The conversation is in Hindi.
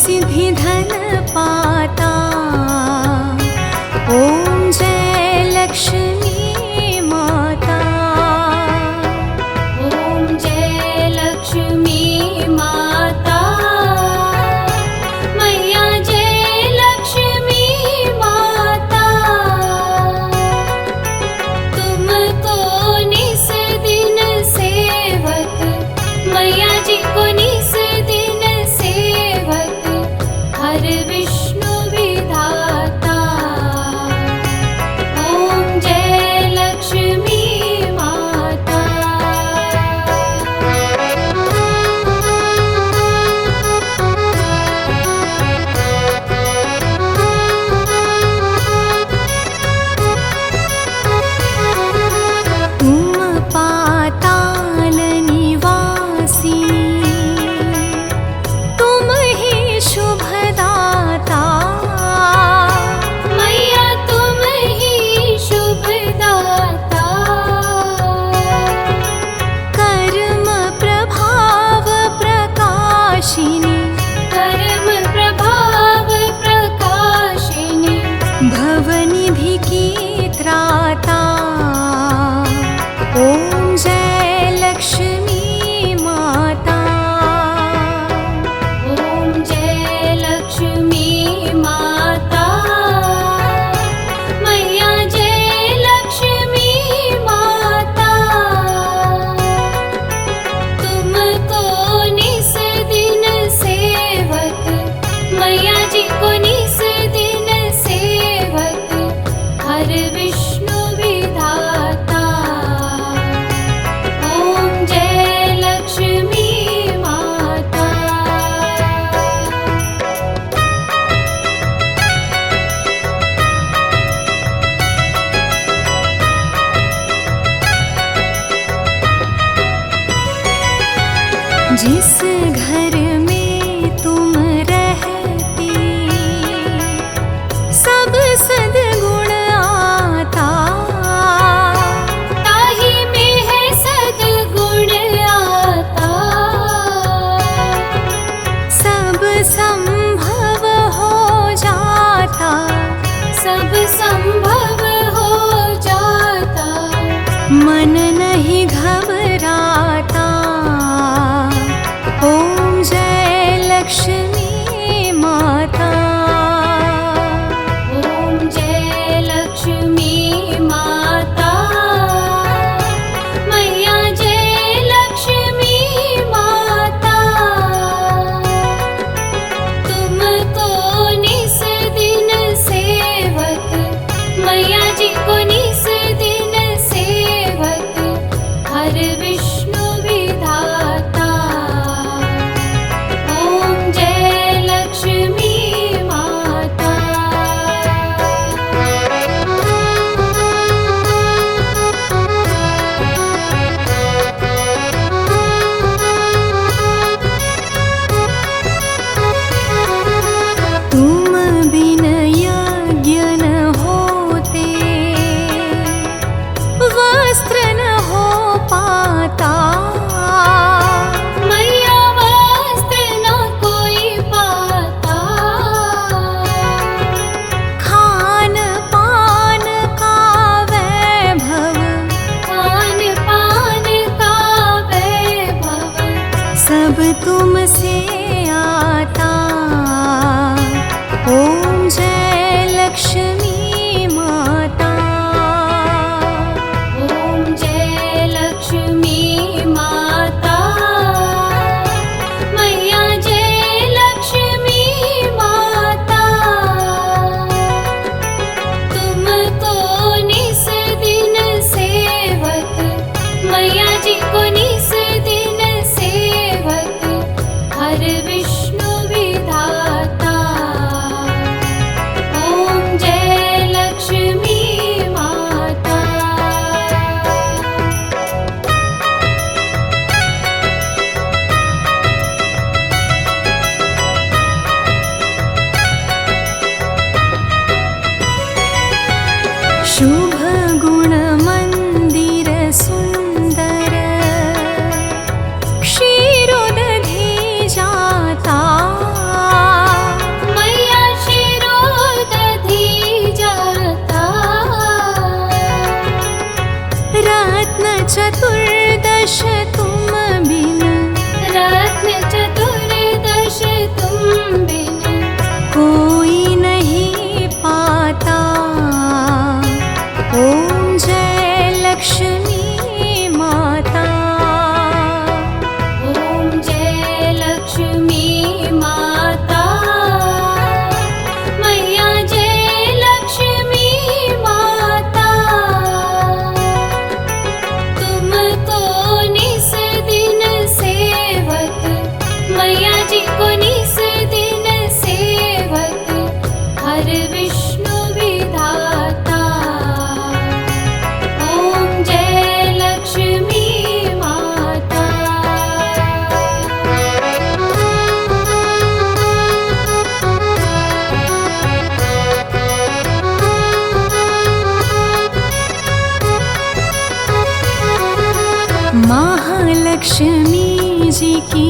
सिद्धि धन पाता। ओम जय लक्ष्मी माता। ओम जय लक्ष्मी माता। मैया जय लक्ष्मी माता। तुमको निस दिन सेवक, मैया जी को निस दिन सेवक, हर विष्णु विधाता। ओम जय लक्ष्मी माता। तुम पाताल निवासिनी, तुम ही शुभदाता। मैया तुम ही शुभदाता। कर्म प्रभाव प्रकाशिनी, कर्म प्रभाव प्रकाशिनी, भवनिधि की त्राता। ओम जय लक्ष्मी माता। ओम जय लक्ष्मी माता। मैया जय लक्ष्मी माता। तुमको निस दिन सेवक, मैया जी को निस दिन सेवक, हर विष्णु विधाता। ओम जय लक्ष्मी माता। जिस घर में तुम रहती, सब सद्गुण आता। ताही में है सद्गुण आता। सब संभव हो जाता। सब संभव हो जाता। मन नहीं घबराता। ओम जय लक्ष्मी माता। ओम जय लक्ष्मी माता। मैया जय लक्ष्मी माता। तुमको निस दिन सेवक, मैया जी को निस दिन सेवक, रत्न चतुर्दश तुम बिन रत्न चतुर्दश तुम बिन कोई नहीं पाता। ओम जय लक्ष्मी माता। ओम जय लक्ष्मी माता। मैया जय लक्ष्मी माता। तुमको निस दिन सेवक, मैया जी को निस दिन सेवक, हर विष्णु विधाता। ओम जय लक्ष्मी माता। महालक्ष्मी जी की